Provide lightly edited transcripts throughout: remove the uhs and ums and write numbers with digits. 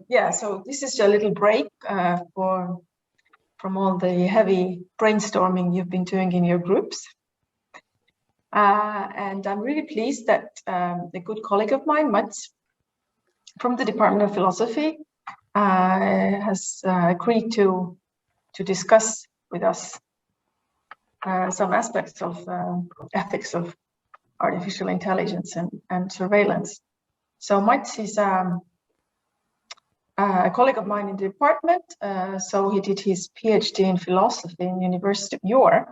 yeah, so this is a little break from all the heavy brainstorming you've been doing in your groups. And I'm really pleased that a good colleague of mine, Mats, from the Department of Philosophy, has agreed to discuss with us some aspects of ethics of artificial intelligence and surveillance. So Mats is a colleague of mine in the department. So he did his PhD in philosophy in University of York.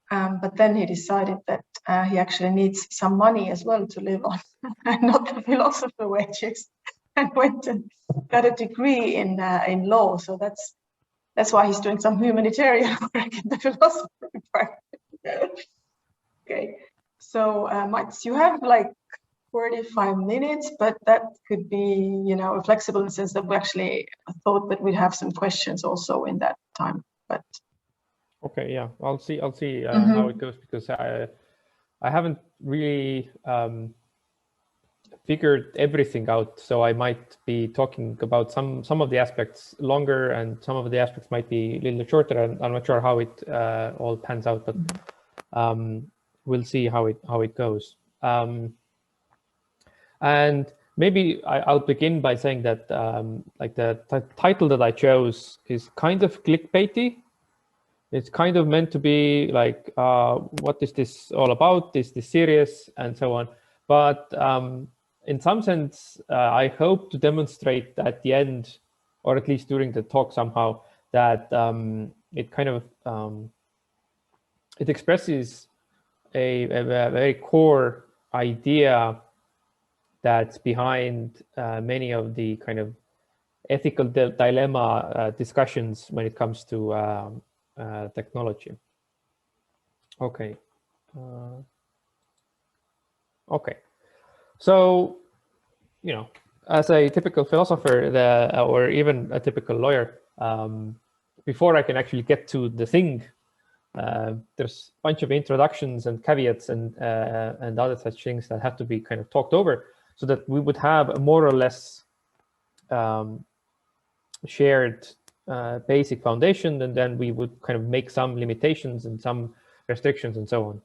But then he decided that he actually needs some money as well to live on, and not the philosopher wages, and went and got a degree in law. So that's why he's doing some humanitarian work in the philosophy department. Okay, so Mats, you have like 45 minutes, but that could be, you know, flexible in the sense that we actually thought that we'd have some questions also in that time, but. Okay, yeah, I'll see how it goes, because I haven't really figured everything out. So I might be talking about some of the aspects longer, and some of the aspects might be a little shorter. And I'm not sure how it all pans out, but we'll see how it goes. And maybe I'll begin by saying that like the title that I chose is kind of clickbaity. It's kind of meant to be like, what is this all about? Is this serious? And so on. But in some sense, I hope to demonstrate at the end, or at least during the talk somehow, that it kind of, it expresses a very core idea that's behind many of the kind of ethical dilemma discussions when it comes to technology. Okay. Okay. So, you know, as a typical philosopher, or even a typical lawyer, before I can actually get to the thing, there's a bunch of introductions and caveats and other such things that have to be kind of talked over, so that we would have a more or less shared basic foundation, and then we would kind of make some limitations and some restrictions and so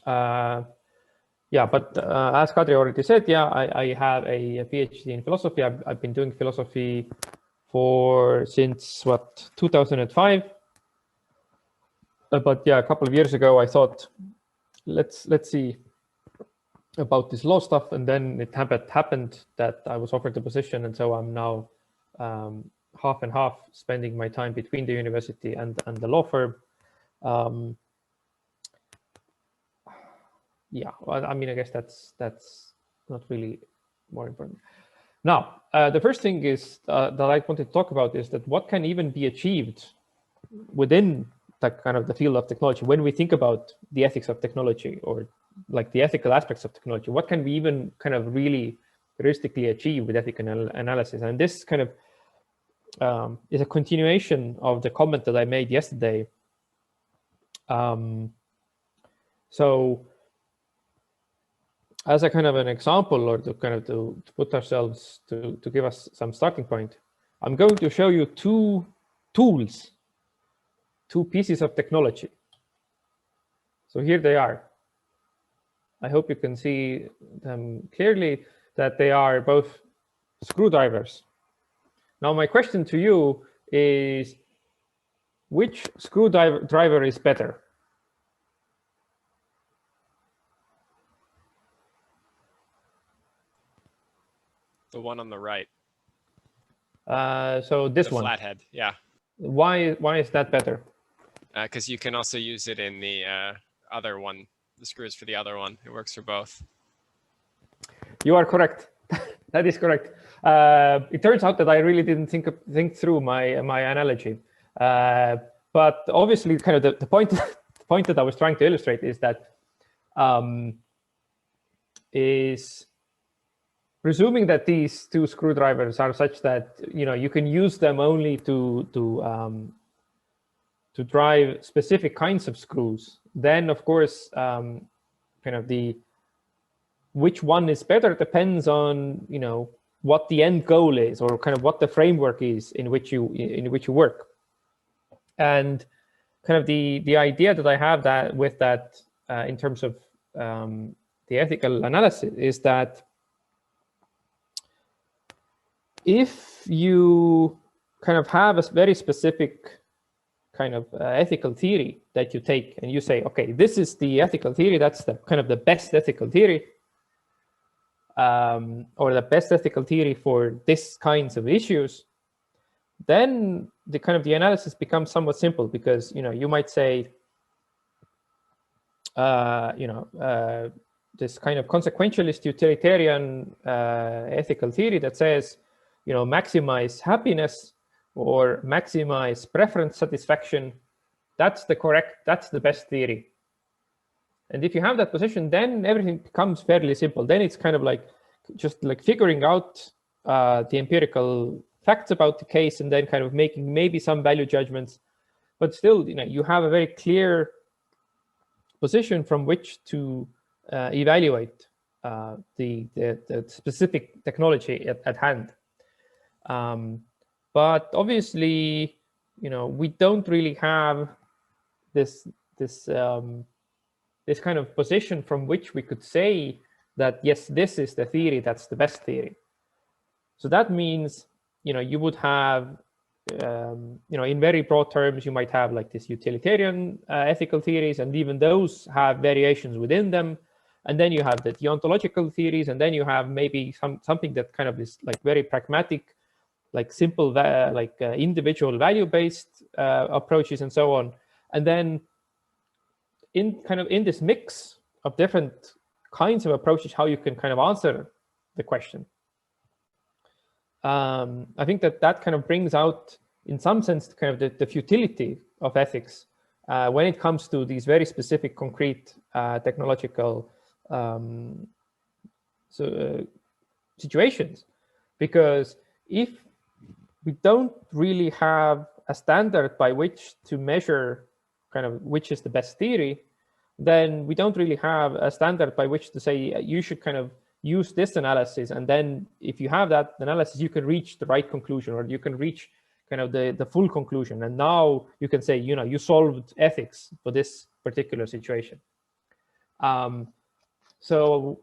on. Yeah, but as Kadri already said, yeah, I have a PhD in philosophy. I've been doing philosophy since what, 2005. But yeah, a couple of years ago, I thought, let's see about this law stuff, and then it happened that I was offered the position, and so I'm now half and half, spending my time between the university and the law firm. Yeah, well, I mean, I guess that's not really more important. Now, the first thing is that I wanted to talk about is that what can even be achieved within that kind of the field of technology when we think about the ethics of technology, or like the ethical aspects of technology. What can we even kind of really realistically achieve with ethical analysis? And this kind of is a continuation of the comment that I made yesterday. So as a kind of an example, or to kind of to put ourselves to give us some starting point, I'm going to show you two tools, two pieces of technology. So here they are. I hope you can see them clearly, that they are both screwdrivers. Now, my question to you is, which screwdriver is better? The one on the right. So this one. The flathead, yeah. Why is that better? Because you can also use it in the other one, the screws for the other one. It works for both. You are correct. That is correct. It turns out that I really didn't think through my analogy. But obviously, kind of the point that I was trying to illustrate is that is presuming that these two screwdrivers are such that you can use them only to drive specific kinds of screws. Then, of course, kind of which one is better depends on what the end goal is, or kind of what the framework is in which you work. And kind of the idea that I have that with that in terms of the ethical analysis is that if you kind of have a very specific kind of ethical theory that you take and you say, okay, this is the ethical theory, that's the kind of the best ethical theory, or the best ethical theory for this kinds of issues, then the kind of the analysis becomes somewhat simple, because you might say this kind of consequentialist utilitarian ethical theory that says maximize happiness or maximize preference satisfaction, that's the best theory. And if you have that position, then everything becomes fairly simple. Then it's kind of like just like figuring out the empirical facts about the case and then kind of making maybe some value judgments. But still, you have a very clear position from which to evaluate the specific technology at hand. But obviously, we don't really have this kind of position from which we could say that, yes, this is the theory, that's the best theory. So that means, you would have, in very broad terms, you might have like this utilitarian ethical theories, and even those have variations within them. And then you have the deontological theories, and then you have maybe something that kind of is like very pragmatic, like simple, individual value-based approaches and so on. And then in this mix of different kinds of approaches, how you can kind of answer the question. I think that kind of brings out, in some sense, kind of the futility of ethics when it comes to these very specific, concrete technological situations. Because if we don't really have a standard by which to measure kind of which is the best theory, then we don't really have a standard by which to say you should kind of use this analysis, and then if you have that analysis, you can reach the right conclusion, or you can reach kind of the full conclusion, and now you can say you solved ethics for this particular situation. So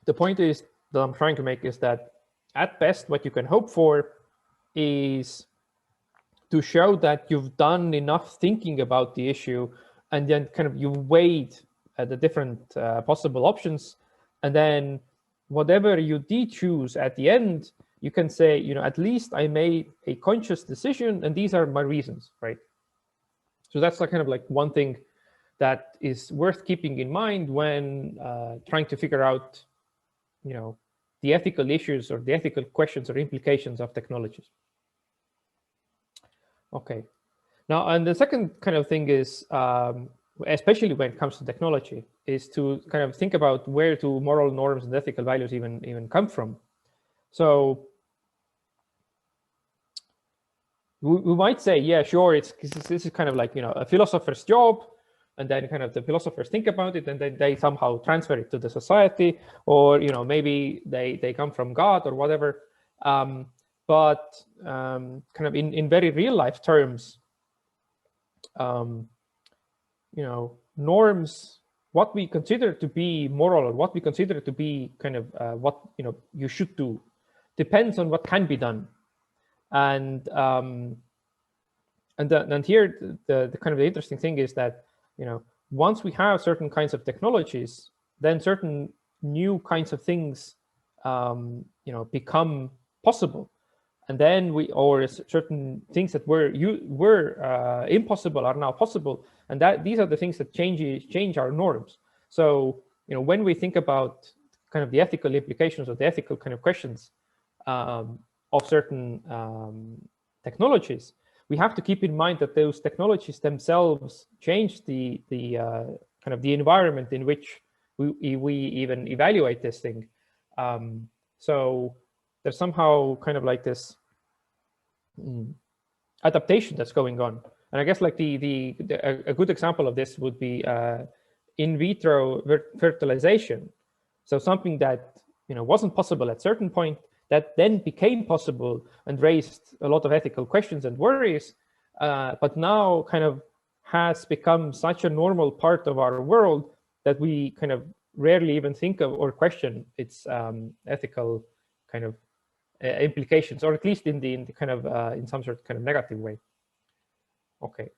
the point is that I'm trying to make is that at best what you can hope for is to show that you've done enough thinking about the issue, and then kind of you weighed the different possible options, and then whatever you did choose at the end, you can say, at least I made a conscious decision, and these are my reasons, right? So that's like kind of like one thing that is worth keeping in mind when trying to figure out, the ethical issues or the ethical questions or implications of technologies. Okay. Now, and the second kind of thing is, especially when it comes to technology, is to kind of think about where do moral norms and ethical values even come from. So we might say, yeah, sure, this is kind of like a philosopher's job, and then kind of the philosophers think about it, and then they somehow transfer it to the society, or maybe they come from God or whatever. But kind of in very real life terms, norms, what we consider to be moral or what we consider to be kind of what you should do, depends on what can be done. And here the kind of the interesting thing is that once we have certain kinds of technologies, then certain new kinds of things become possible. And then certain things that were impossible are now possible, and these are the things that change our norms. So when we think about kind of the ethical implications or the ethical kind of questions of certain technologies, we have to keep in mind that those technologies themselves change the kind of the environment in which we even evaluate this thing. So there's somehow kind of like this adaptation that's going on. And I guess like a good example of this would be in vitro fertilization. So something that wasn't possible at certain point, that then became possible and raised a lot of ethical questions and worries, but now kind of has become such a normal part of our world that we kind of rarely even think of or question its ethical kind of implications, or at least in the kind of in some sort of kind of negative way. Okay,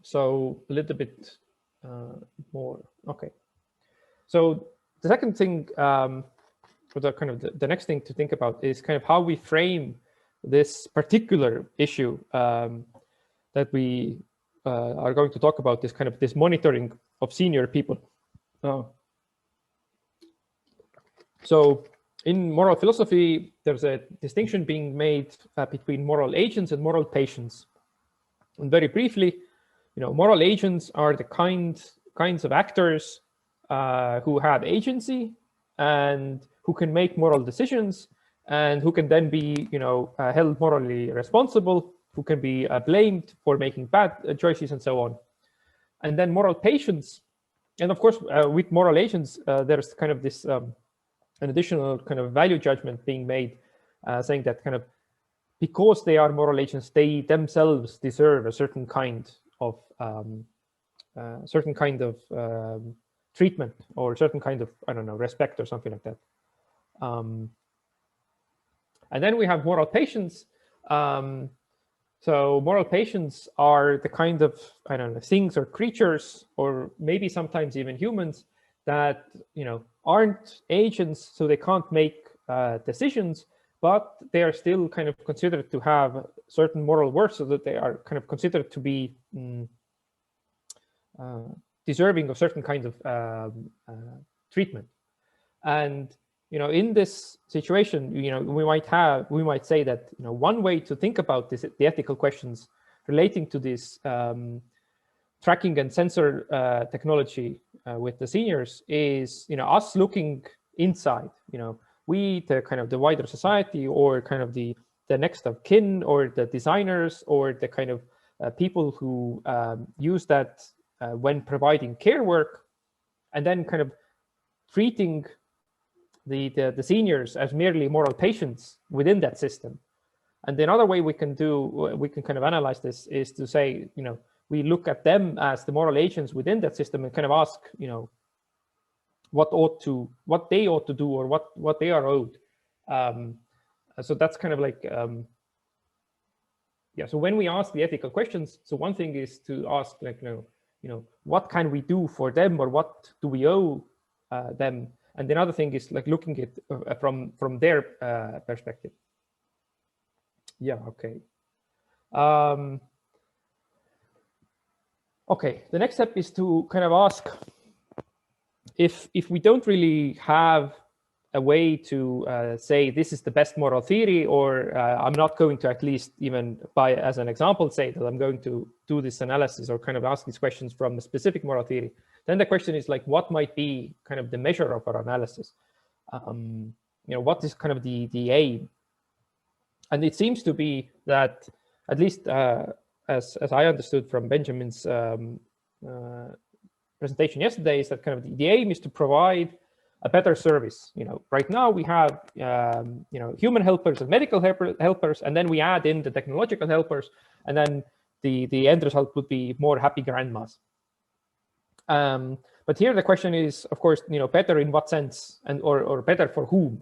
so a little bit more. Okay, so the second thing, for the kind of the next thing to think about is kind of how we frame this particular issue that we are going to talk about, this kind of this monitoring of senior people. So in moral philosophy, there's a distinction being made between moral agents and moral patients. And very briefly, moral agents are the kinds of actors who have agency and who can make moral decisions and who can then be, held morally responsible, who can be blamed for making bad choices and so on. And then moral patients, and of course, with moral agents, there's kind of this an additional kind of value judgment being made, saying that kind of because they are moral agents, they themselves deserve a certain kind of treatment, or certain kind of, I don't know, respect or something like that. And then we have moral patients. So moral patients are the kind of, I don't know, things or creatures, or maybe sometimes even humans that, aren't agents, so they can't make decisions, but they are still kind of considered to have certain moral worth, so that they are kind of considered to be deserving of certain kind of treatment. And in this situation, we might say that one way to think about this, the ethical questions relating to this tracking and sensor technology with the seniors is us looking inside. We, the kind of the wider society, or kind of the next of kin, or the designers, or the kind of people who use that when providing care work, and then kind of treating the seniors as merely moral patients within that system. And the other way we can kind of analyze this is to say, we look at them as the moral agents within that system and kind of ask, what they ought to do, or what they are owed. So that's kind of like, yeah. So when we ask the ethical questions, so one thing is to ask, like, what can we do for them, or what do we owe them? And the other thing is like looking at from their perspective. Yeah. Okay. Okay. The next step is to kind of ask if we don't really have a way to say this is the best moral theory, or I'm not going to, at least even by as an example, say that I'm going to do this analysis or kind of ask these questions from a specific moral theory. Then the question is like, what might be kind of the measure of our analysis? What is kind of the aim? And it seems to be that, at least as I understood from Benjamin's presentation yesterday, is that kind of the aim is to provide a better service. Right now we have human helpers and medical helpers, and then we add in the technological helpers, and then the end result would be more happy grandmas. But here the question is, of course, better in what sense, and or better for whom?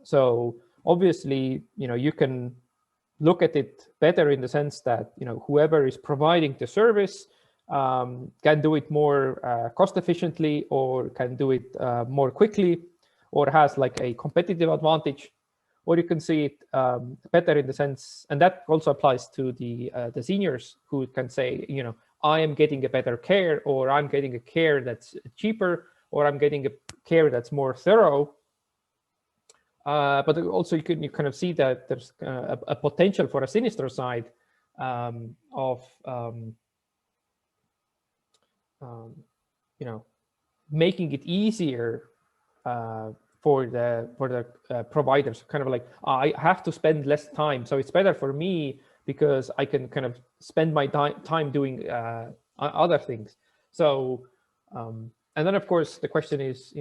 So obviously, you can look at it better in the sense that whoever is providing the service can do it more cost efficiently, or can do it more quickly, or has like a competitive advantage. Or you can see it better in the sense, and that also applies to the seniors, who can say, I am getting a better care, or I'm getting a care that's cheaper, or I'm getting a care that's more thorough. But also you kind of see that there's a potential for a sinister side of making it easier for the providers. Kind of like, I have to spend less time, so it's better for me because I can kind of spend my time doing other things. So And then, of course, the question is,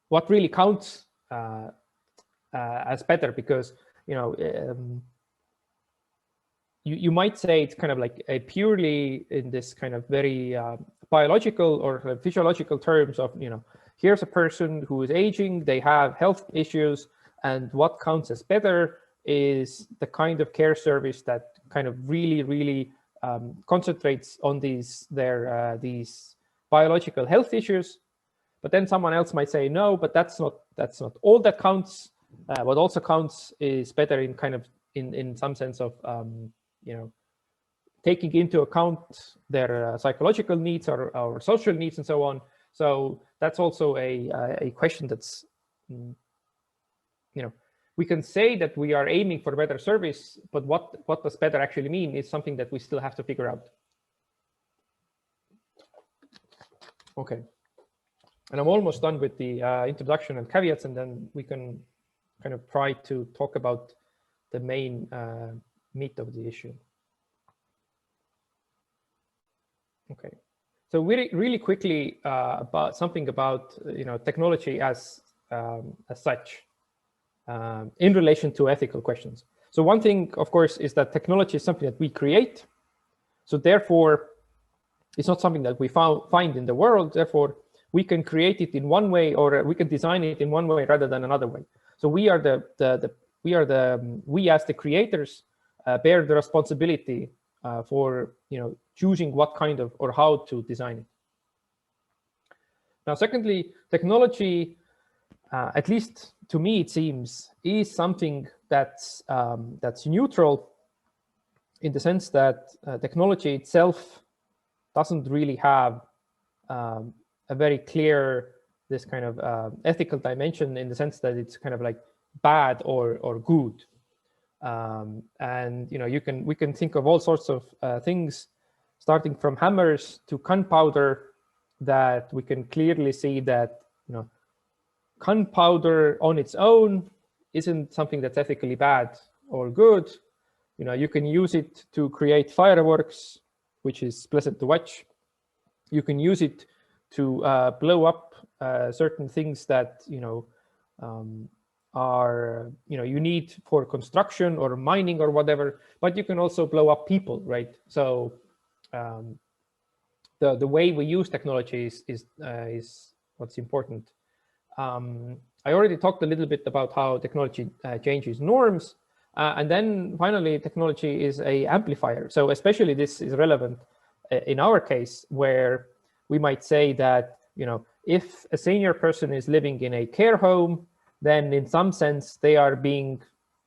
what really counts as better? Because, you might say it's kind of like a purely in this kind of very biological or physiological terms of, here's a person who is aging, they have health issues, and what counts as better is the kind of care service that kind of really concentrates on these biological health issues. But then someone else might say, no, but that's not all that counts. What also counts is better in kind of in some sense of taking into account their psychological needs or social needs and so on. So that's also a question that's, we can say that we are aiming for better service, but what does better actually mean is something that we still have to figure out. Okay. And I'm almost done with the introduction and caveats, and then we can kind of try to talk about the main meat of the issue. Okay, so really quickly about something about technology as such in relation to ethical questions. So one thing, of course, is that technology is something that we create. So therefore, it's not something that we find in the world. Therefore, we can create it in one way, or we can design it in one way rather than another way. So we as the creators bear the responsibility for choosing what kind of or how to design it. Now, secondly, technology, at least to me it seems, is something that's neutral in the sense that technology itself doesn't really have a very clear this kind of ethical dimension in the sense that it's kind of like bad or good. And we can think of all sorts of things, starting from hammers to gunpowder, that we can clearly see that gunpowder on its own isn't something that's ethically bad or good. You can use it to create fireworks, which is pleasant to watch. You can use it to blow up certain things that are you need for construction or mining or whatever, but you can also blow up people, right? So the way we use technology is what's important. I already talked a little bit about how technology changes norms, and then finally technology is a amplifier. So especially this is relevant in our case, where we might say that if a senior person is living in a care home, then in some sense they are being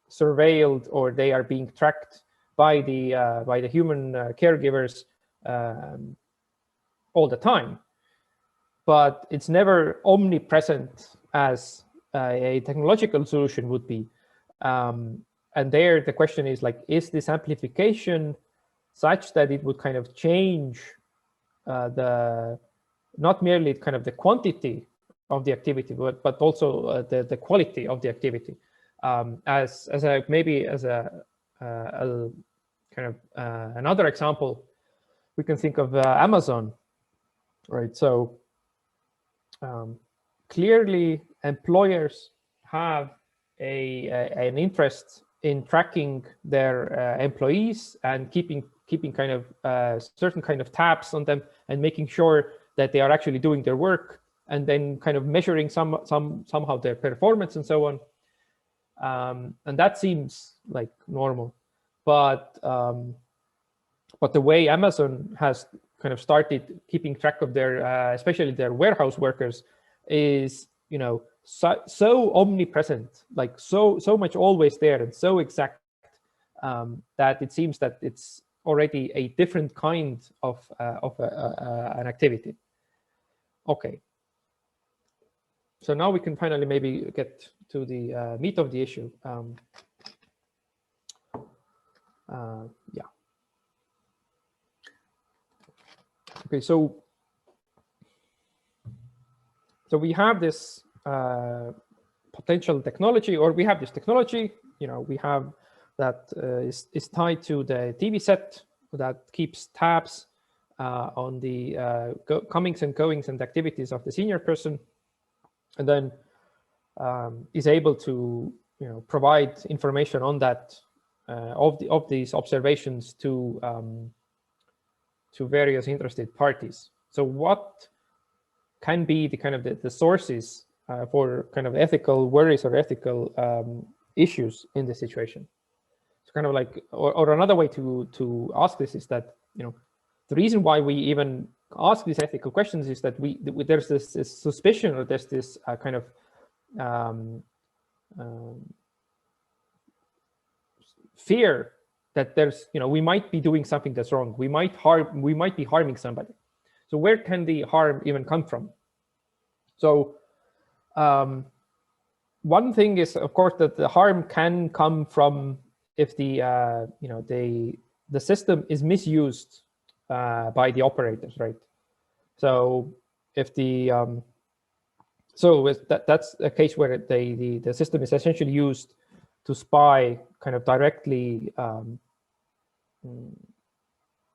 surveilled or they are being tracked by the human caregivers all the time. But it's never omnipresent as a technological solution would be. And there the question is like, is this amplification such that it would kind of change not merely kind of the quantity of the activity, but also the quality of the activity. As a kind of another example, we can think of Amazon, right? So clearly, employers have an interest in tracking their employees and keeping kind of certain kind of tabs on them and making sure that they are actually doing their work, and then kind of measuring somehow their performance and so on. And that seems like normal, but the way Amazon has kind of started keeping track of their, especially their warehouse workers, is so omnipresent, like so much always there and so exact that it seems that it's already a different kind of an activity. Okay. So now we can finally maybe get to the meat of the issue. Yeah. Okay, so we have this potential technology, or we have this technology. We have that is tied to the TV set that keeps tabs on the comings and goings and activities of the senior person, and then is able to provide information on that of these observations to various interested parties. So what can be the kind of the sources for kind of ethical worries or ethical issues in the situation? It's kind of like, or another way to ask this is that the reason why we even ask these ethical questions is that there's this suspicion, or there's this kind of fear that there's we might be doing something that's wrong. We might be harming somebody. So where can the harm even come from? So one thing is, of course, that the harm can come from if the the system is misused by the operators, right? So if the that's a case where the system is essentially used to spy kind of directly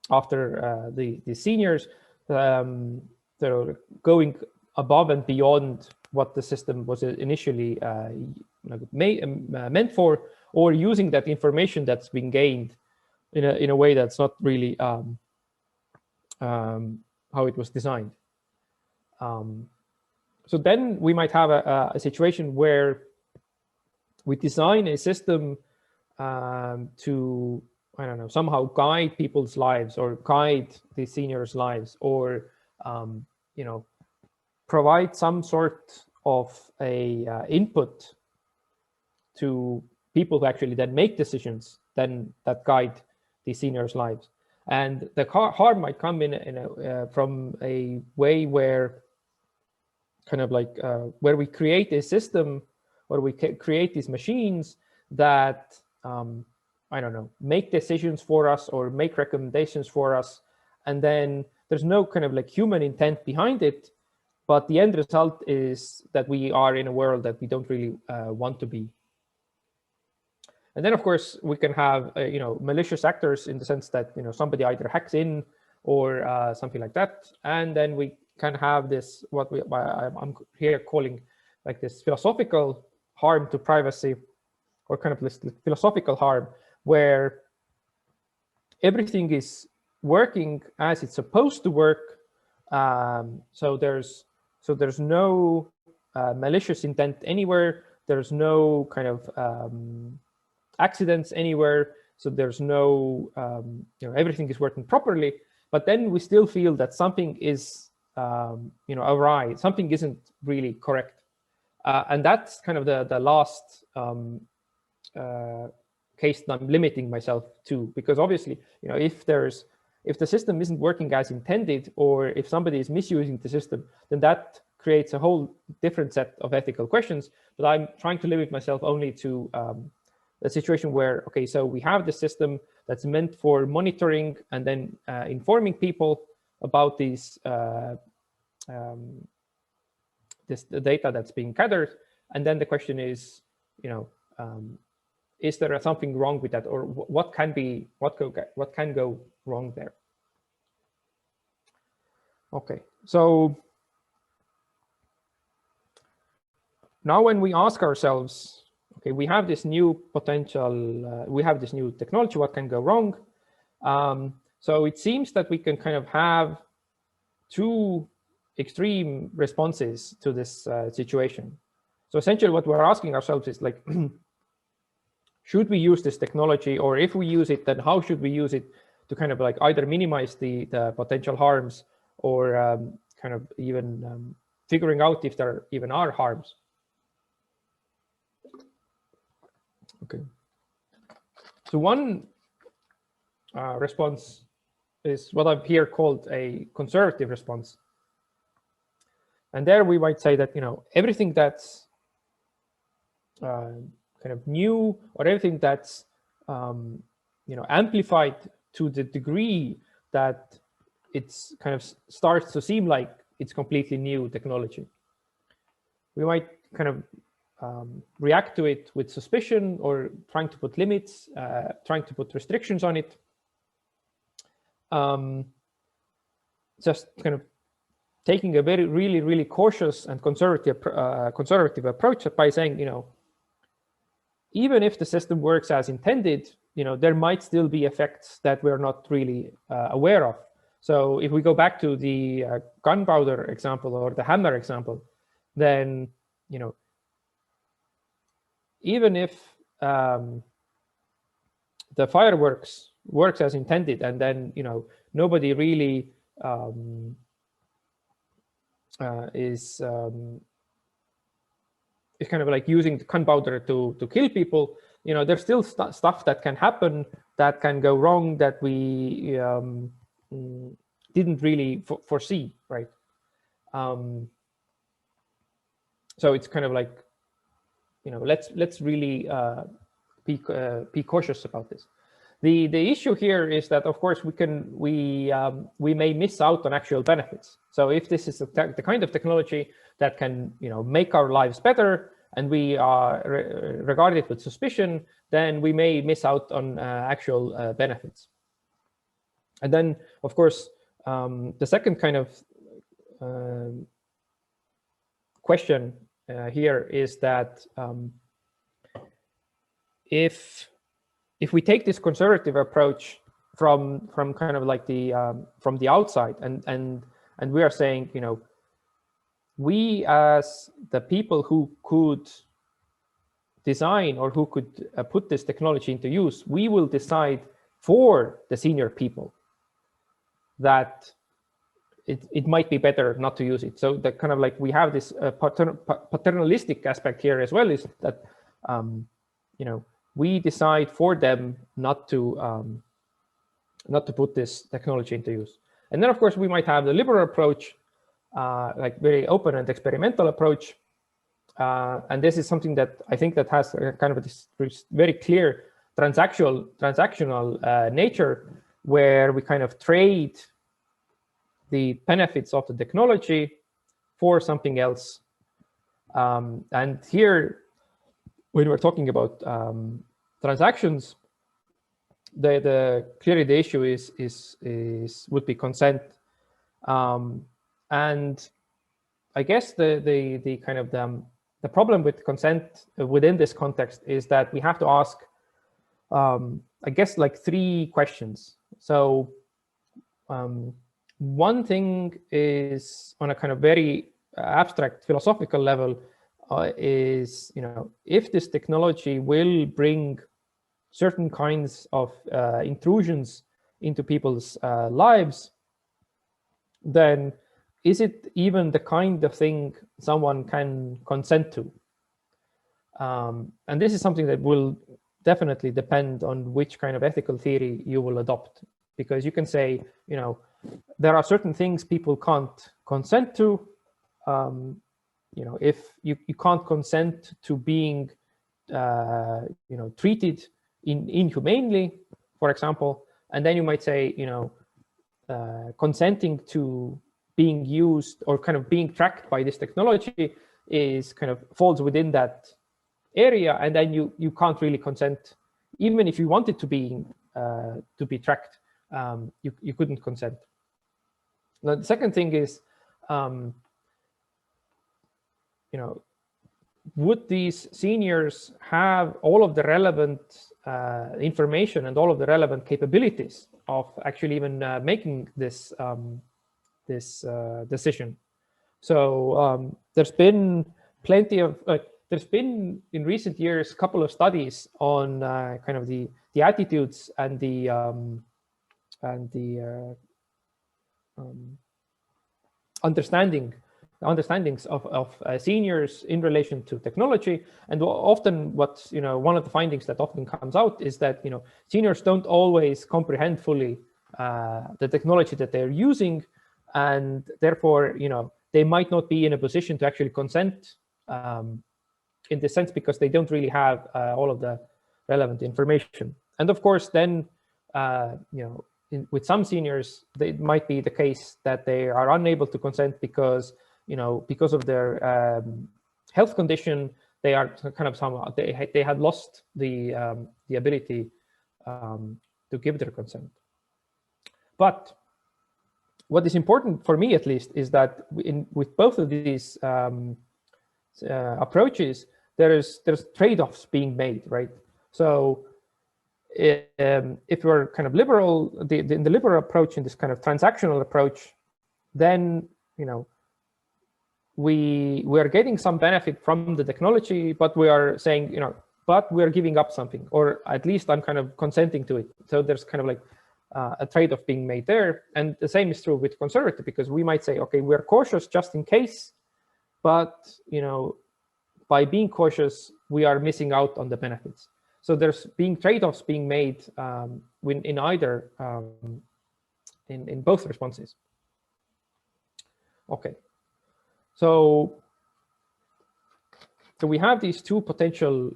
after the seniors. They're going above and beyond what the system was initially meant for, or using that information that's been gained in a way that's not really how it was designed. So then we might have a situation where we design a system to, I don't know, somehow guide people's lives or guide the seniors' lives, or provide some sort of a input to people who actually then make decisions then that guide the seniors' lives. And the harm might come from a way where kind of like where we create a system, or we create these machines that I don't know, make decisions for us or make recommendations for us, and then there's no kind of like human intent behind it, but the end result is that we are in a world that we don't really want to be. And then, of course, we can have malicious actors, in the sense that somebody either hacks in or something like that, and then we can have this I'm here calling like this philosophical harm to privacy, or kind of this philosophical harm, where everything is working as it's supposed to work. So there's no malicious intent anywhere. There's no kind of accidents anywhere. So there's no everything is working properly. But then we still feel that something is awry. Something isn't really correct. And that's kind of the last case that I'm limiting myself to, because obviously, if the system isn't working as intended, or if somebody is misusing the system, then that creates a whole different set of ethical questions. But I'm trying to limit myself only to a situation where, okay, so we have the system that's meant for monitoring and then informing people about these this data that's being gathered, and then the question is, is there something wrong with that, or what can go wrong there? Okay, so now when we ask ourselves, okay, we have this new potential, we have this new technology, what can go wrong? So it seems that we can kind of have two extreme responses to this situation. So essentially what we're asking ourselves is like, should we use this technology, or if we use it, then how should we use it to kind of like either minimize the potential harms, or kind of even figuring out if there even are harms. Okay. So one response is what I've here called a conservative response. And there we might say that, everything that's kind of new, or everything that's, amplified to the degree that it's kind of starts to seem like it's completely new technology, we might kind of react to it with suspicion, or trying to put limits, trying to put restrictions on it. just kind of taking a really cautious and conservative approach by saying, even if the system works as intended, there might still be effects that we're not really aware of. So if we go back to the gunpowder example or the hammer example, then even if the fireworks works as intended, and then nobody really is kind of like using the gunpowder to kill people, there's still stuff that can happen, that can go wrong, that we didn't really foresee, right? So it's kind of like, let's really be cautious about this. The issue here is that, of course, we may miss out on actual benefits. So if this is the kind of technology that can make our lives better, and we regard it with suspicion, then we may miss out on actual benefits. And then, of course, the second kind of question here is that if we take this conservative approach from kind of like from the outside, and we are saying, we as the people who could design or who could put this technology into use, we will decide for the senior people that it might be better not to use it. So that kind of like we have this paternalistic aspect here as well, is that we decide for them not to put this technology into use. And then, of course, we might have the liberal approach, like very open and experimental approach. And this is something that I think that has kind of this very clear transactional nature, where we kind of trade the benefits of the technology for something else. And here, when we're talking about transactions, clearly the issue would be consent. And I guess the kind of the problem with consent within this context is that we have to ask, I guess, like 3 questions. So one thing is on a kind of very abstract philosophical level, is if this technology will bring certain kinds of intrusions into people's lives, then is it even the kind of thing someone can consent to? And this is something that will definitely depend on which kind of ethical theory you will adopt, because you can say, there are certain things people can't consent to. If you can't consent to being treated inhumanely, for example, and then you might say, consenting to being used or kind of being tracked by this technology is kind of falls within that area, and then you can't really consent, even if you wanted to be tracked, you couldn't consent. Now, the second thing is, would these seniors have all of the relevant information and all of the relevant capabilities of actually even making this decision? So there's been plenty of there's been in recent years a couple of studies on kind of the attitudes and the understandings of seniors in relation to technology. And often what's one of the findings that often comes out is that seniors don't always comprehend fully the technology that they're using, and therefore they might not be in a position to actually consent in this sense, because they don't really have all of the relevant information. And of course, then with some seniors, it might be the case that they are unable to consent because of their health condition. They are kind of somehow they had lost the ability to give their consent. But what is important for me, at least, is that with both of these approaches, there's trade-offs being made, right? So if we're kind of liberal, in the liberal approach, in this kind of transactional approach, then we are getting some benefit from the technology, but we are saying, but we're giving up something, or at least I'm kind of consenting to it. So there's kind of like a trade-off being made there. And the same is true with conservative, because we might say, okay, we're cautious just in case, but by being cautious, we are missing out on the benefits. So there's trade-offs being made in either, in both responses. Okay, so we have these two potential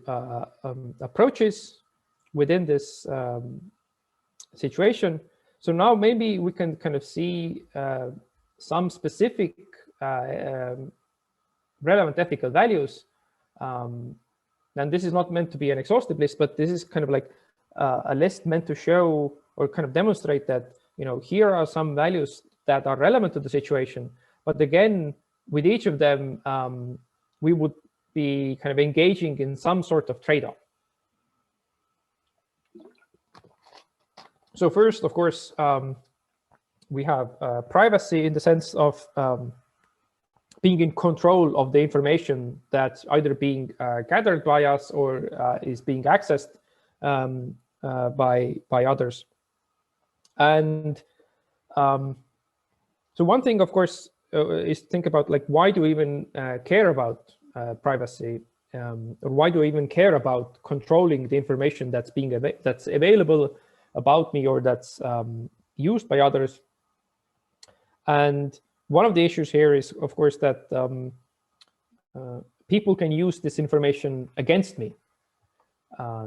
approaches within this situation. So now maybe we can kind of see some specific relevant ethical values. And this is not meant to be an exhaustive list, but this is kind of like a list meant to show or kind of demonstrate that, here are some values that are relevant to the situation. But again, with each of them, we would be kind of engaging in some sort of trade-off. So first, of course, we have privacy in the sense of being in control of the information that's either being gathered by us or is being accessed by others. And so one thing, of course, is to think about, like, why do we even care about privacy, or why do we even care about controlling the information that's that's available about me, or that's used by others? And one of the issues here is, of course, that people can use this information against me.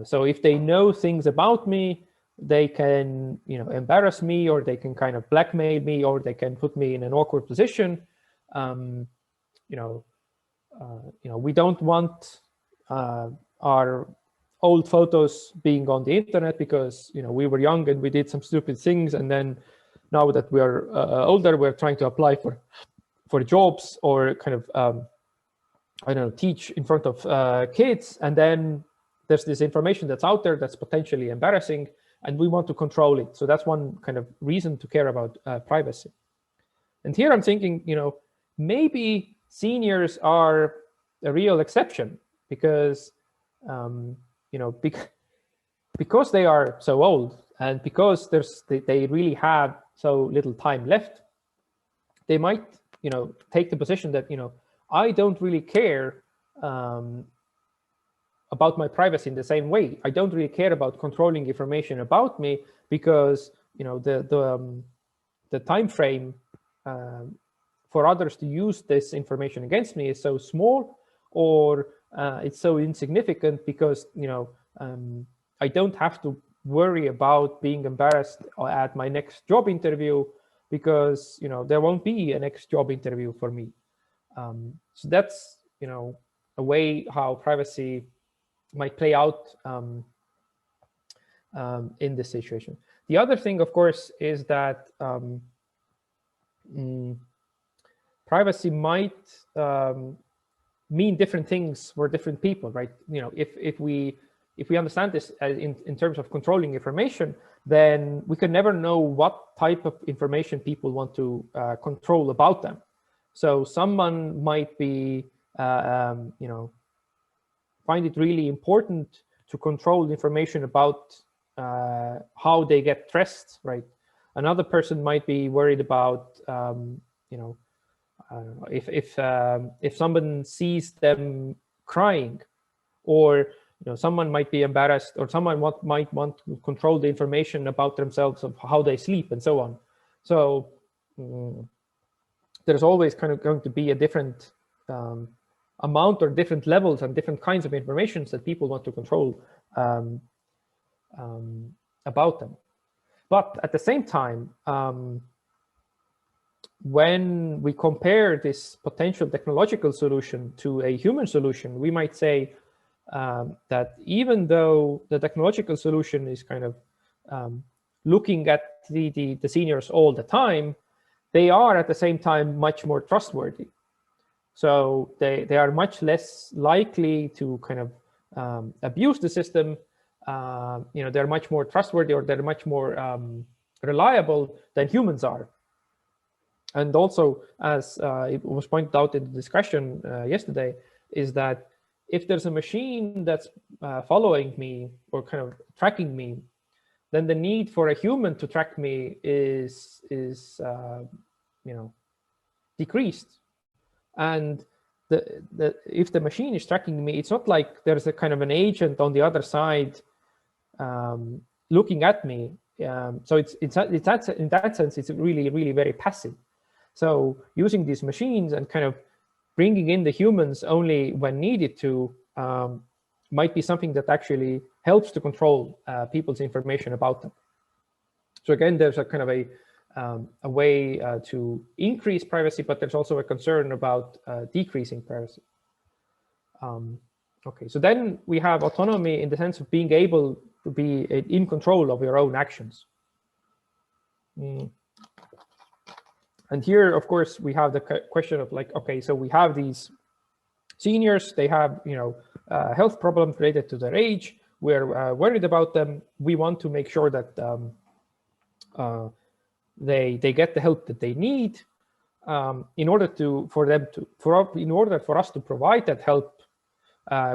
So if they know things about me, they can, embarrass me, or they can kind of blackmail me, or they can put me in an awkward position. We don't want our old photos being on the internet because, we were young and we did some stupid things, and then now that we are older, we're trying to apply for jobs, or kind of, I don't know, teach in front of kids. And then there's this information that's out there that's potentially embarrassing, and we want to control it. So that's one kind of reason to care about privacy. And here I'm thinking, maybe seniors are a real exception, because, because they are so old, and because they really have so little time left, they might, take the position that, I don't really care about my privacy in the same way. I don't really care about controlling information about me, because, the time frame for others to use this information against me is so small, or it's so insignificant, because, I don't have to worry about being embarrassed at my next job interview, because there won't be a next job interview for me. So that's a way how privacy might play out in this situation. The other thing, of course, is that privacy might mean different things for different people, right? If we understand this in terms of controlling information, then we can never know what type of information people want to control about them. So someone might be, find it really important to control information about how they get dressed, right? Another person might be worried about, if someone sees them crying, or someone might be embarrassed, or someone might want to control the information about themselves, of how they sleep, and so on. So there's always kind of going to be a different amount, or different levels, and different kinds of information that people want to control about them. But at the same time, when we compare this potential technological solution to a human solution, we might say that even though the technological solution is kind of looking at the seniors all the time, they are at the same time much more trustworthy. So they are much less likely to kind of abuse the system. They're much more trustworthy, or they're much more reliable than humans are. And also, as it was pointed out in the discussion yesterday, is that if there's a machine that's following me or kind of tracking me, then the need for a human to track me is decreased. And if the machine is tracking me, it's not like there's a kind of an agent on the other side looking at me. So it's in that sense, it's really, really very passive. So using these machines and kind of bringing in the humans only when needed to might be something that actually helps to control people's information about them. So again, there's a kind of a way to increase privacy, but there's also a concern about decreasing privacy. Okay, so then we have autonomy in the sense of being able to be in control of your own actions. And here, of course, we have the question of like, okay, so we have these seniors, they have, health problems related to their age. We're worried about them. We want to make sure that they get the help that they need. In order for us to provide that help,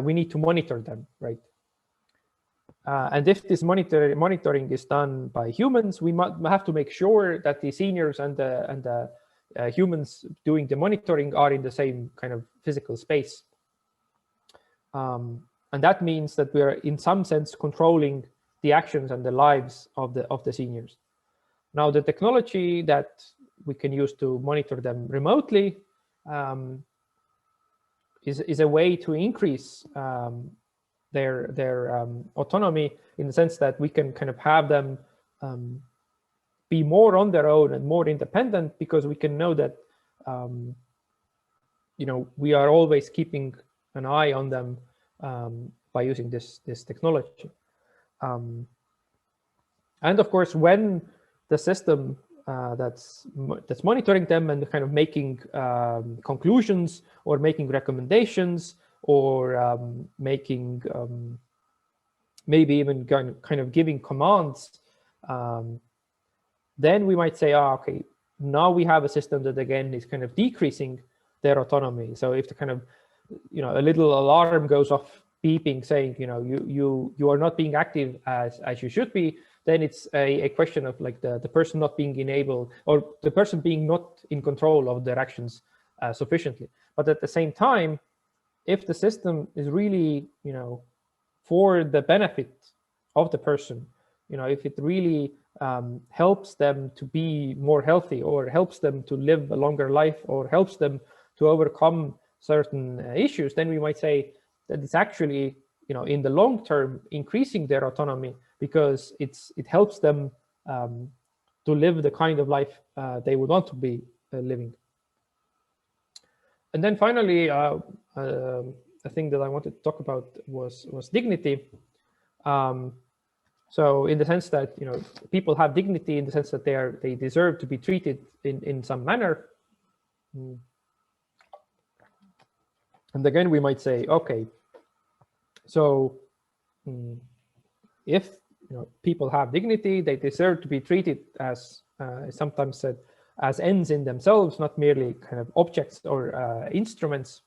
we need to monitor them, right? And if this monitoring is done by humans, we might have to make sure that the seniors and the humans doing the monitoring are in the same kind of physical space. And that means that we are, in some sense, controlling the actions and the lives of the seniors. Now, the technology that we can use to monitor them remotely is a way to increase their autonomy, in the sense that we can kind of have them be more on their own and more independent, because we can know that we are always keeping an eye on them by using this technology. And of course, when the system that's monitoring them and kind of making conclusions or making recommendations or making maybe even kind of giving commands, then we might say, okay, now we have a system that again is kind of decreasing their autonomy. So if the kind of a little alarm goes off beeping saying you are not being active as you should be, then it's a question of like the person not being enabled, or the person being not in control of their actions sufficiently. But at the same time, if the system is really for the benefit of the person, if it really helps them to be more healthy, or helps them to live a longer life, or helps them to overcome certain issues, then we might say that it's actually in the long term increasing their autonomy, because it helps them to live the kind of life they would want to be living. And then finally, a thing that I wanted to talk about was dignity. So in the sense that people have dignity, in the sense that they deserve to be treated in some manner. And again, we might say, okay, so if people have dignity, they deserve to be treated as sometimes said, as ends in themselves, not merely kind of objects or instruments.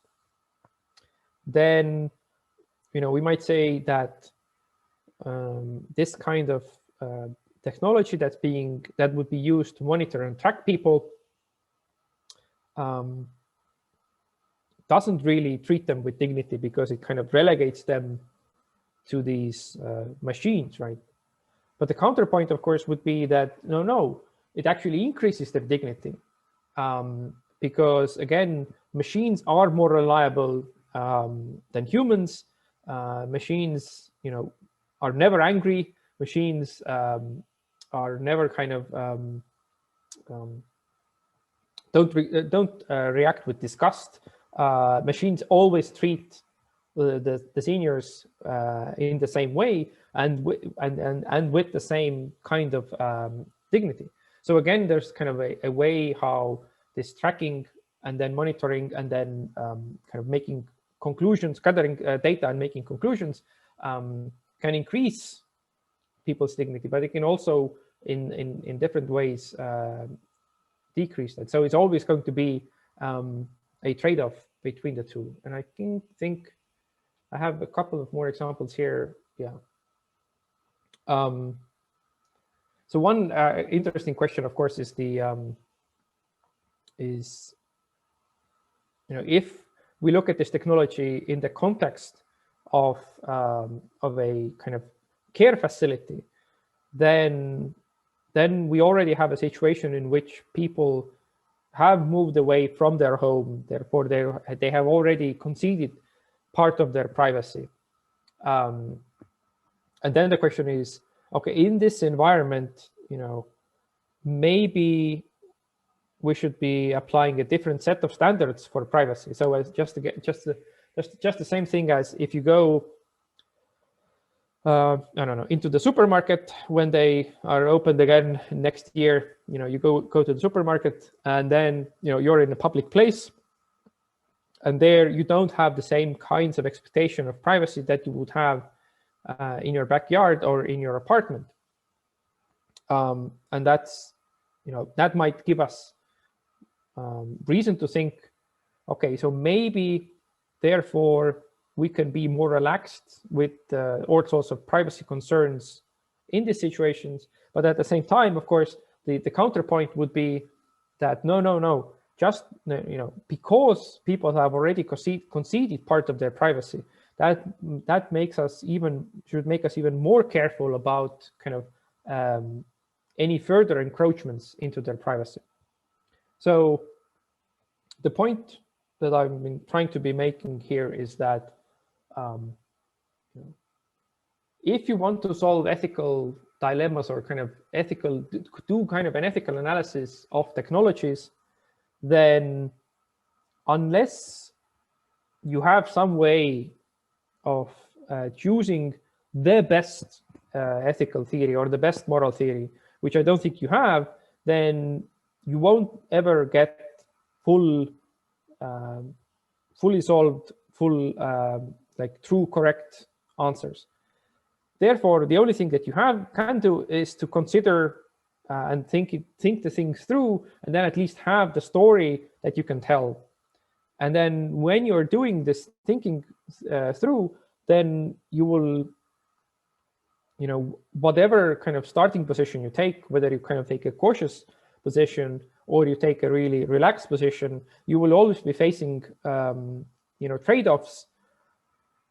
Then we might say that this kind of technology that would be used to monitor and track people doesn't really treat them with dignity, because it kind of relegates them to these machines, right? But the counterpoint, of course, would be that no, it actually increases their dignity, because again, machines are more reliable than humans. Machines, are never angry. Machines are never kind of don't react with disgust. Machines always treat the seniors in the same way and with the same kind of dignity. So again, there's kind of a way how this tracking and then monitoring and then kind of making conclusions, gathering data and making conclusions can increase people's dignity, but it can also in different ways decrease that. So it's always going to be a trade-off between the two. And I think I have a couple of more examples here. Yeah. So one interesting question, of course, is the if we look at this technology in the context of a kind of care facility, then we already have a situation in which people have moved away from their home. Therefore, they have already conceded part of their privacy. And then the question is, okay, in this environment, maybe we should be applying a different set of standards for privacy. So as just the same thing as if you go, I don't know, into the supermarket when they are opened again next year. You go to the supermarket, and then you're in a public place, and there you don't have the same kinds of expectation of privacy that you would have in your backyard or in your apartment. And that's that might give us reason to think, okay, so maybe therefore we can be more relaxed with all sorts of privacy concerns in these situations. But at the same time, of course, the counterpoint would be that no, just because people have already conceded part of their privacy, that should make us even more careful about kind of any further encroachments into their privacy. So the point that I've been trying to be making here is that if you want to solve ethical dilemmas or kind of do kind of an ethical analysis of technologies, then unless you have some way of choosing the best ethical theory or the best moral theory, which I don't think you have, then you won't ever get fully solved, like true correct answers. Therefore, the only thing that you can do is to consider and think the things through, and then at least have the story that you can tell. And then when you're doing this thinking through, then you will, whatever kind of starting position you take, whether you kind of take a cautious position or you take a really relaxed position, you will always be facing, trade-offs,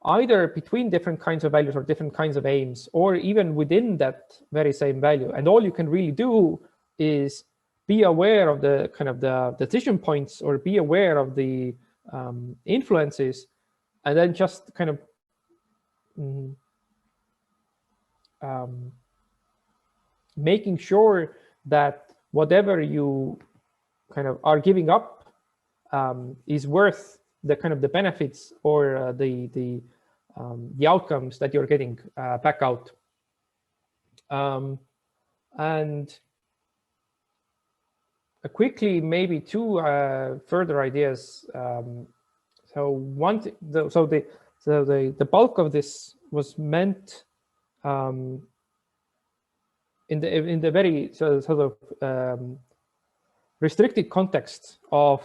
either between different kinds of values or different kinds of aims, or even within that very same value. And all you can really do is be aware of the kind of the decision points, or be aware of the influences, and then just kind of making sure that whatever you kind of are giving up is worth the kind of the benefits or the outcomes that you're getting back out. And quickly, maybe two further ideas. So the bulk of this was meant in the very sort of restricted context of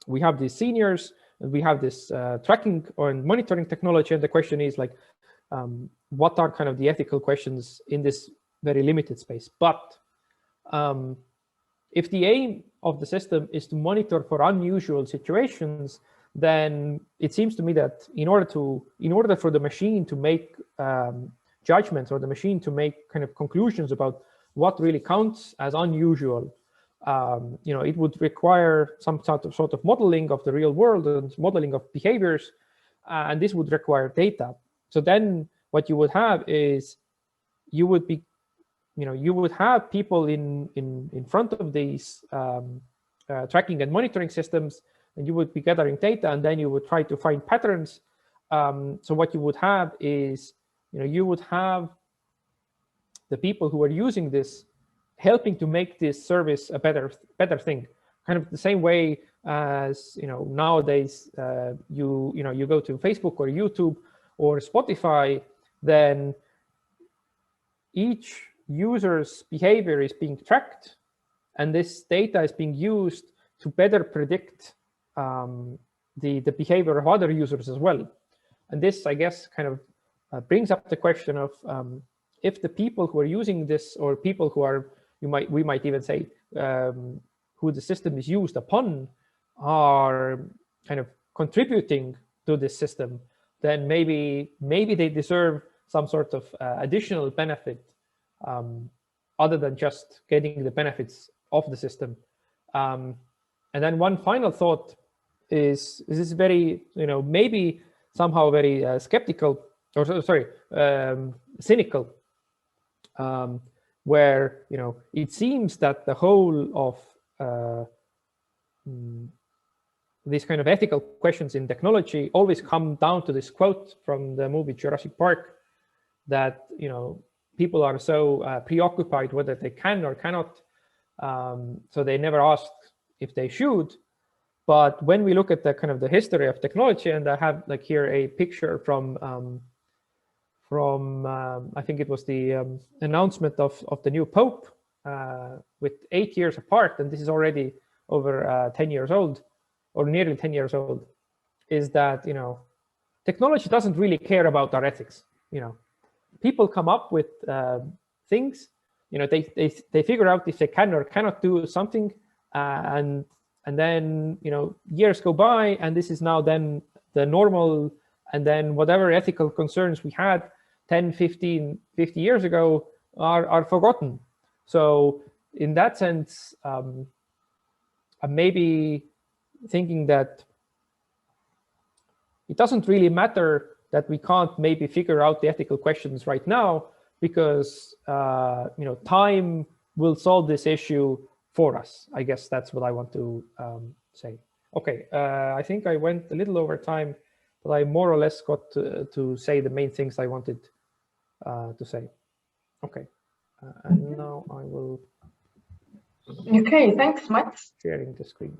we have these seniors, and we have this tracking or monitoring technology, and the question is like, what are kind of the ethical questions in this very limited space? But if the aim of the system is to monitor for unusual situations, then it seems to me that in order for the machine to make judgments, or the machine to make kind of conclusions about what really counts as unusual, it would require some sort of modeling of the real world and modeling of behaviors, and this would require data. So then what you would have is you would have people in front of these tracking and monitoring systems, and you would be gathering data, and then you would try to find patterns. So what you would have is, you would have the people who are using this helping to make this service a better thing. Kind of the same way as, you know, nowadays you go to Facebook or YouTube or Spotify, then each user's behavior is being tracked, and this data is being used to better predict the behavior of other users as well. And this, I guess, kind of brings up the question of if the people who are using this, or people who are, we might even say, who the system is used upon, are kind of contributing to this system, then maybe they deserve some sort of additional benefit other than just getting the benefits of the system. And then one final thought is this very, you know, maybe somehow very skeptical, or sorry, cynical, where, you know, it seems that the whole of these kind of ethical questions in technology always come down to this quote from the movie Jurassic Park, that, you know, people are so preoccupied whether they can or cannot, so they never ask if they should. But when we look at the kind of the history of technology, and I have like here a picture from I think it was the announcement of the new Pope, with 8 years apart, and this is already over 10 years old, or nearly 10 years old, is that, you know, technology doesn't really care about our ethics. You know, people come up with things, you know, they figure out if they can or cannot do something, and then, you know, years go by, and this is now then the normal, and then whatever ethical concerns we had 10, 15, 50 years ago are forgotten. So in that sense, I'm maybe thinking that it doesn't really matter that we can't maybe figure out the ethical questions right now, because you know, time will solve this issue for us. I guess that's what I want to say. Okay, I think I went a little over time, but I more or less got to say the main things I wanted to say. Okay, and now I will. Okay, thanks, Mats. Sharing the screen.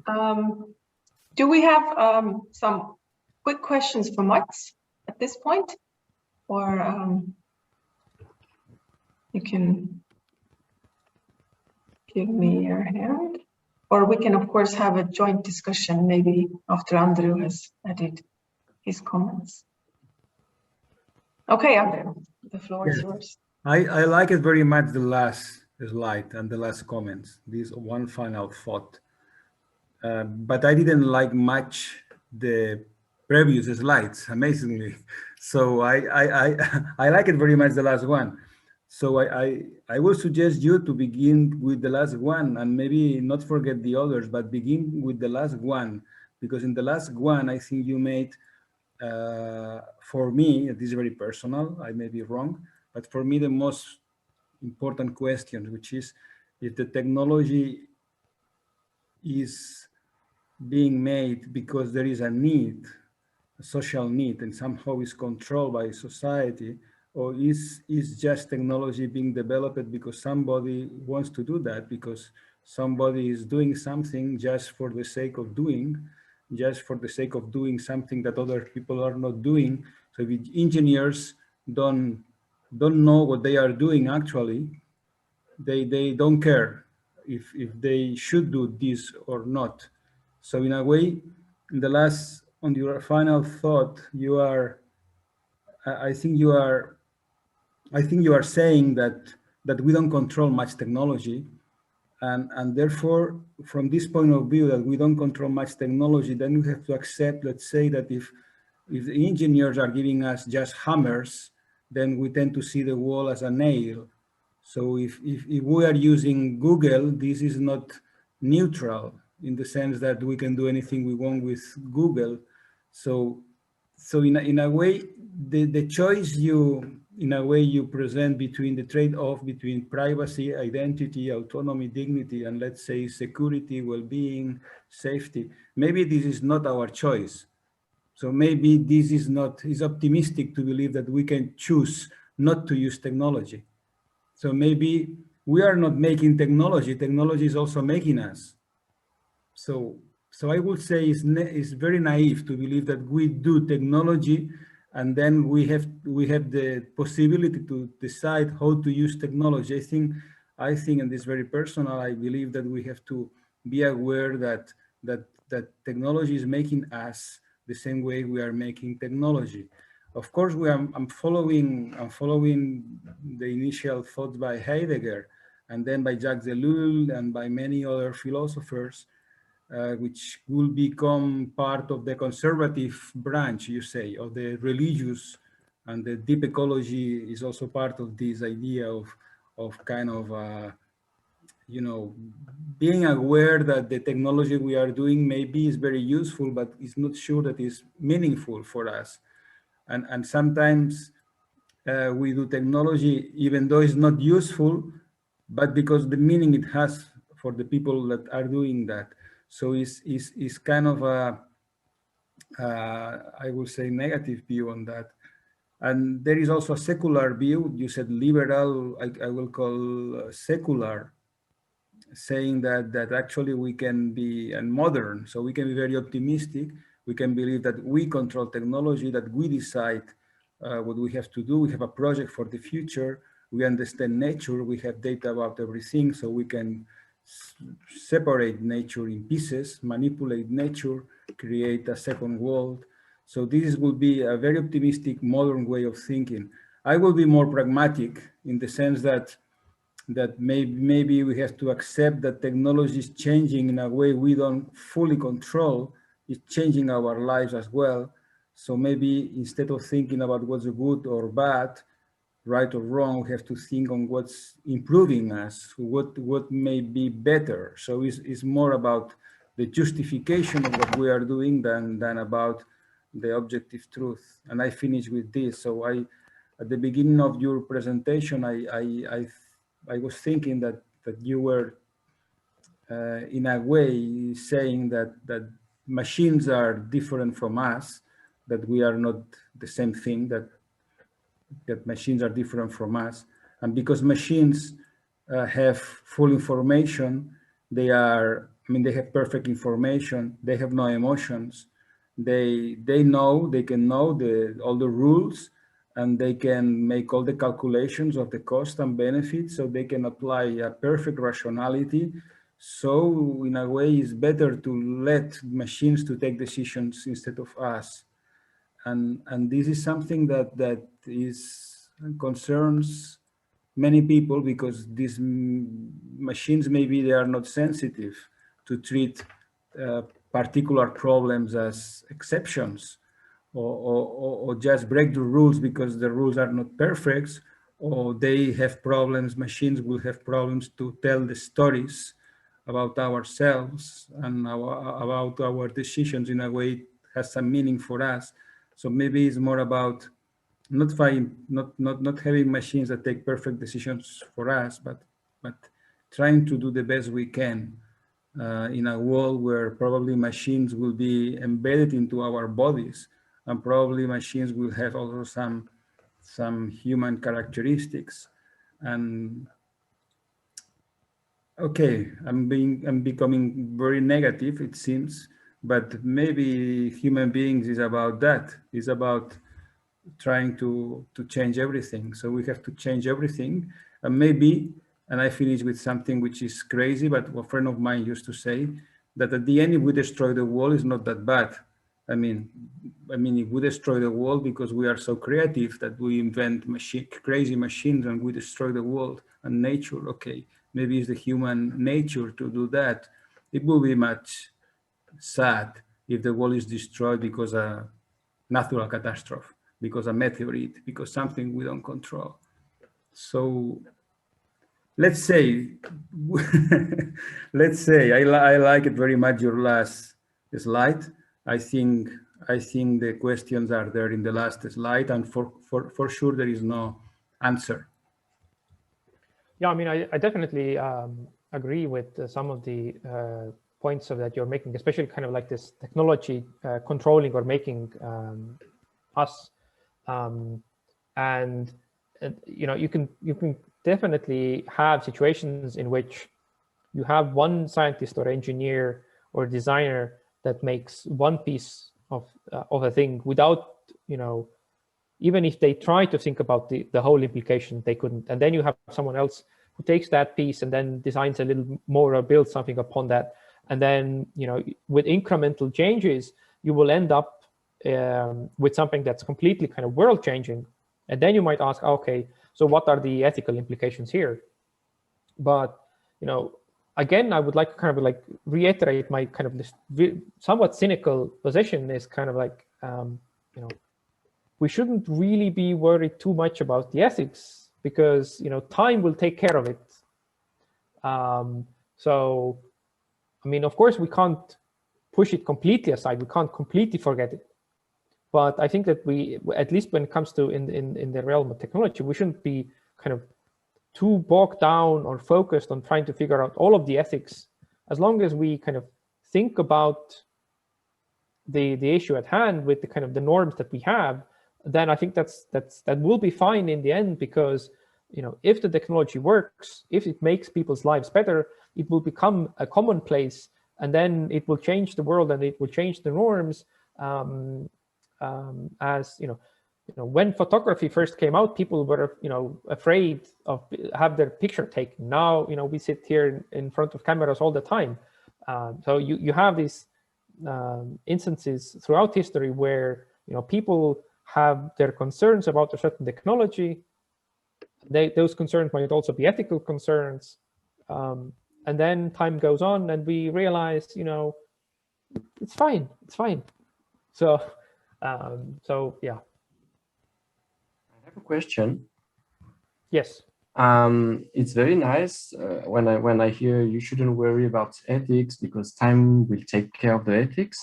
Do we have some quick questions for Mats at this point, or you can give me your hand, or we can of course have a joint discussion maybe after Andrew has added his comments. Okay, Andrew, the floor is yours. I like it very much, the last slide and the last comments, this one final thought. But I didn't like much the previous slides, amazingly. So I like it very much, the last one. So I will suggest you to begin with the last one, and maybe not forget the others, but begin with the last one, because in the last one, I think you made, for me, this is very personal, I may be wrong, but for me, the most important question, which is if the technology is being made because there is a need, a social need, and somehow is controlled by society, or is just technology being developed because somebody wants to do that, because somebody is doing something just for the sake of doing, just for the sake of doing something that other people are not doing. So if engineers don't know what they are doing actually, they don't care if they should do this or not. So in a way, in the last, on your final thought, you are, I think you are saying that we don't control much technology, and therefore, from this point of view, that we don't control much technology, then we have to accept, let's say, that if the engineers are giving us just hammers, then we tend to see the wall as a nail. So if we are using Google, this is not neutral in the sense that we can do anything we want with Google. So in a way, the choice you present between the trade-off between privacy, identity, autonomy, dignity, and let's say security, well-being, safety, maybe this is not our choice. So maybe this is not, it's optimistic to believe that we can choose not to use technology. So maybe we are not making technology. Technology is also making us. So I would say it's very naive to believe that we do technology and then we have the possibility to decide how to use technology. I think, and this is very personal, I believe that we have to be aware that technology is making us the same way we are making technology. Of course, I'm following the initial thoughts by Heidegger, and then by Jacques Ellul and by many other philosophers, which will become part of the conservative branch, you say, of the religious, and the deep ecology is also part of this idea of kind of, you know, being aware that the technology we are doing maybe is very useful, but it's not sure that it's meaningful for us. And sometimes we do technology even though it's not useful, but because the meaning it has for the people that are doing that. So it's kind of a, I will say, negative view on that. And there is also a secular view. You said liberal, I will call secular, saying that actually we can be, and modern, so we can be very optimistic. We can believe that we control technology, that we decide what we have to do. We have a project for the future. We understand nature. We have data about everything, so we can separate nature in pieces, manipulate nature, create a second world. So this will be a very optimistic modern way of thinking. I will be more pragmatic in the sense that maybe we have to accept that technology is changing in a way we don't fully control. It's changing our lives as well. So maybe instead of thinking about what's good or bad, right or wrong, we have to think on what's improving us, what may be better. So it's more about the justification of what we are doing than about the objective truth. And I finish with this. So at the beginning of your presentation, I was thinking that you were in a way saying that machines are different from us, that we are not the same thing, that machines are different from us. And because machines have full information, they have perfect information, they have no emotions, they can know all the rules, and they can make all the calculations of the cost and benefits, so they can apply a perfect rationality. So in a way, it's better to let machines to take decisions instead of us. And this is something that concerns many people, because these machines, maybe they are not sensitive to treat particular problems as exceptions, or just break the rules because the rules are not perfect, or they have problems, machines will have problems to tell the stories about ourselves and about our decisions in a way it has some meaning for us. So maybe it's more about not having machines that take perfect decisions for us, but trying to do the best we can in a world where probably machines will be embedded into our bodies, and probably machines will have also some human characteristics. And okay, I'm becoming very negative, it seems, but maybe human beings is about that. It's about trying to change everything. So we have to change everything. And maybe, and I finish with something which is crazy, but a friend of mine used to say that at the end, if we destroy the world, it's not that bad. I mean, if we destroy the world because we are so creative that we invent crazy machines and we destroy the world and nature, okay, maybe it's the human nature to do that. It will be much sad if the world is destroyed because a natural catastrophe, because a meteorite, because something we don't control. So let's say, I like it very much, your last slide. I think the questions are there in the last slide, and for sure there is no answer. Yeah, I mean, I definitely agree with some of the points that you're making, especially kind of like this technology controlling or making us, and you know, you can definitely have situations in which you have one scientist or engineer or designer that makes one piece of a thing without, you know, even if they try to think about the whole implication, they couldn't. And then you have someone else who takes that piece and then designs a little more or builds something upon that. And then, you know, with incremental changes, you will end up with something that's completely kind of world changing. And then you might ask, okay, so what are the ethical implications here? But, you know, again, I would like to kind of like reiterate my kind of this somewhat cynical position is kind of like, you know, we shouldn't really be worried too much about the ethics because, you know, time will take care of it. So, I mean, of course, we can't push it completely aside. We can't completely forget it. But I think that we, at least when it comes to in the realm of technology, we shouldn't be kind of too bogged down or focused on trying to figure out all of the ethics. As long as we kind of think about the issue at hand with the kind of the norms that we have, then I think that will be fine in the end, because, you know, if the technology works, if it makes people's lives better, it will become a commonplace, and then it will change the world and it will change the norms. As you know, when photography first came out, people were, you know, afraid of have their picture taken. Now, you know, we sit here in front of cameras all the time. So you have these instances throughout history where, you know, people have their concerns about a certain technology. Those concerns might also be ethical concerns. And then time goes on and we realize, you know, it's fine. It's fine. So, so yeah. I have a question. Yes. It's very nice when I hear you shouldn't worry about ethics because time will take care of the ethics.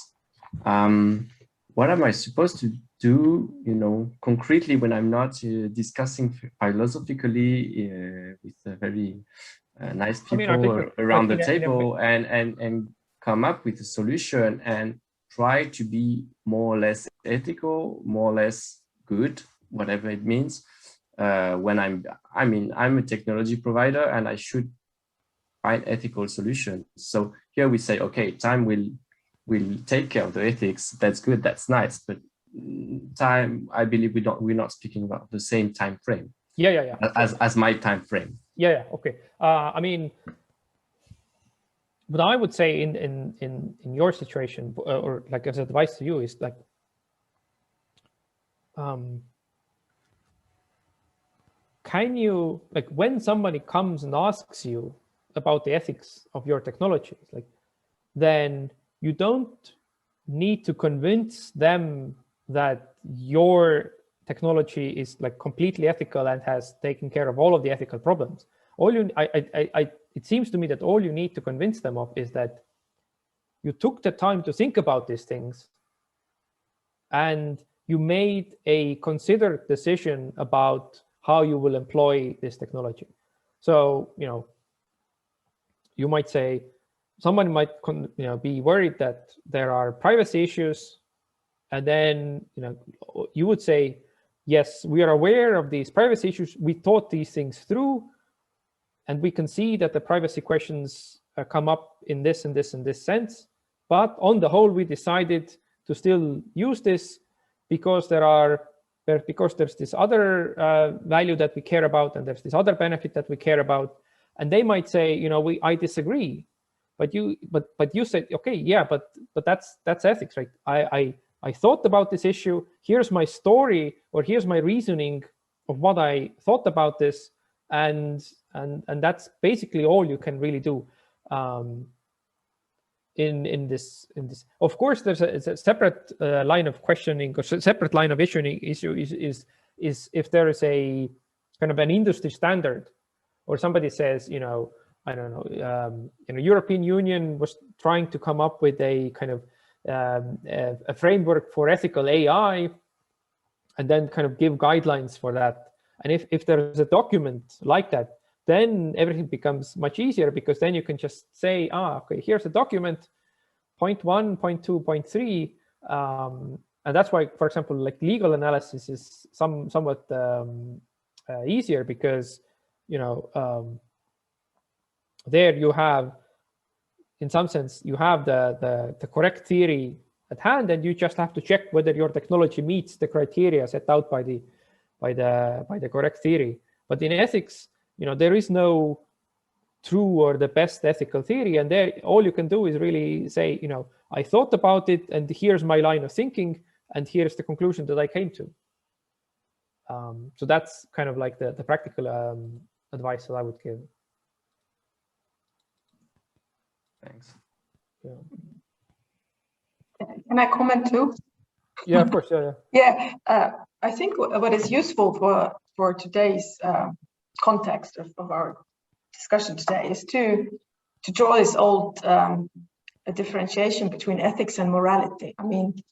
What am I supposed to do, you know, concretely when I'm not discussing philosophically with very nice people around the table and come up with a solution and try to be more or less ethical, more or less good, whatever it means. When I'm a technology provider and I should find ethical solutions. So here we say, okay, time will take care of the ethics. That's good. That's nice. But time, I believe we're not speaking about the same time frame. Yeah. As my time frame. Yeah. Okay. I mean, what I would say in your situation, or like as advice to you, is like, can you, like, when somebody comes and asks you about the ethics of your technology, like, then you don't need to convince them that your technology is like completely ethical and has taken care of all of the ethical problems. It seems to me that all you need to convince them of is that you took the time to think about these things and you made a considered decision about how you will employ this technology. So, you know, you might say, someone might, you know, be worried that there are privacy issues, and then, you know, you would say, yes, we are aware of these privacy issues. We thought these things through, and we can see that the privacy questions come up in this and this and this sense. But on the whole, we decided to still use this because there's this other value that we care about, and there's this other benefit that we care about. And they might say, you know, I disagree, but you said, okay, yeah, but that's ethics, right? I thought about this issue. Here's my story, or here's my reasoning of what I thought about this, and that's basically all you can really do. In this. Of course, there's a separate line of questioning, or separate line of issue is if there is a kind of an industry standard, or somebody says, you know, I don't know, European Union was trying to come up with a kind of a framework for ethical AI, and then kind of give guidelines for that. And if there's a document like that, then everything becomes much easier, because then you can just say, okay, here's a document, point 1, point 2, point 3. And that's why, for example, like legal analysis is somewhat easier, because you know, there you have, in some sense, you have the correct theory at hand, and you just have to check whether your technology meets the criteria set out by the correct theory. But in ethics, you know, there is no true or the best ethical theory, and there all you can do is really say, you know, I thought about it, and here's my line of thinking, and here's the conclusion that I came to. So that's kind of like the practical advice that I would give. Thanks. Yeah. Can I comment too? Yeah, of course. Yeah. Yeah, I think what is useful for today's context of our discussion today is to draw this old differentiation between ethics and morality. I mean,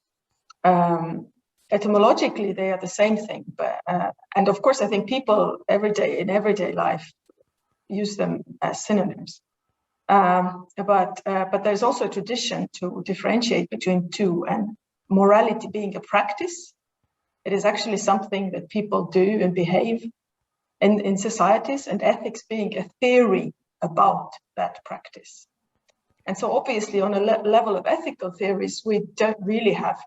etymologically they are the same thing, but and of course I think people in everyday life use them as synonyms. But there's also a tradition to differentiate between two, and morality being a practice. It is actually something that people do and behave in societies, and ethics being a theory about that practice. And so obviously on a level of ethical theories, we don't really have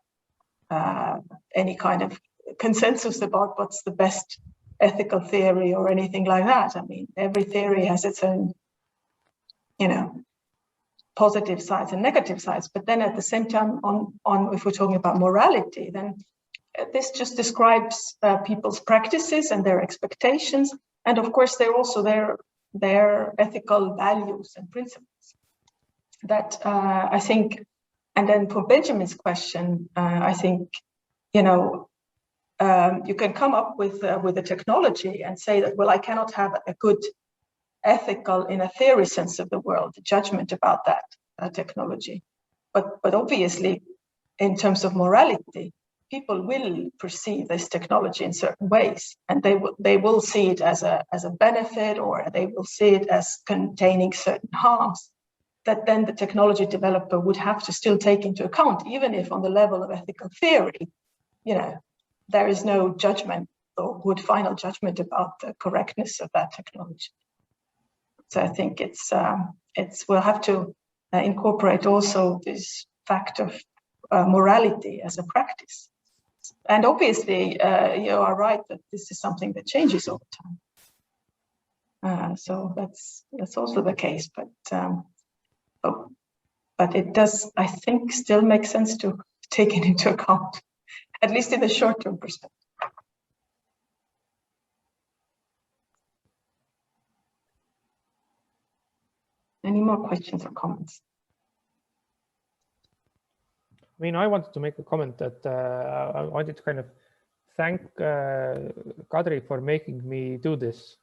any kind of consensus about what's the best ethical theory or anything like that. I mean, every theory has its own, you know, positive sides and negative sides. But then at the same time, if we're talking about morality, then this just describes people's practices and their expectations, and of course they're also their ethical values and principles. That I think, and then for Benjamin's question, I think, you know, you can come up with a technology and say that, well, I cannot have a good ethical, in a theory sense of the world, judgment about that technology. But obviously, in terms of morality, people will perceive this technology in certain ways, and they will see it as a benefit, or they will see it as containing certain harms that then the technology developer would have to still take into account, even if on the level of ethical theory, you know, there is no judgment or good final judgment about the correctness of that technology. So I think we'll have to incorporate also this fact of morality as a practice. And obviously, you are right that this is something that changes over time. So that's also the case, but it does, I think, still make sense to take it into account, at least in the short-term perspective. Any more questions or comments? I mean, I wanted to make a comment that I wanted to kind of thank Kadri for making me do this.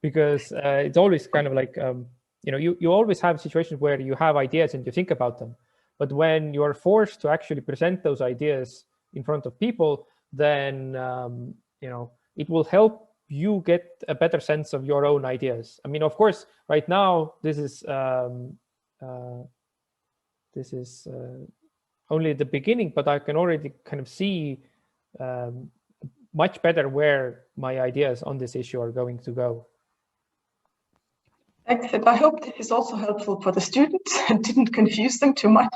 Because it's always kind of like, you know, you always have situations where you have ideas and you think about them. But when you're forced to actually present those ideas in front of people, then, you know, it will help you get a better sense of your own ideas. I mean, of course, right now, this is only the beginning, but I can already kind of see much better where my ideas on this issue are going to go. Excellent. I hope this is also helpful for the students and didn't confuse them too much.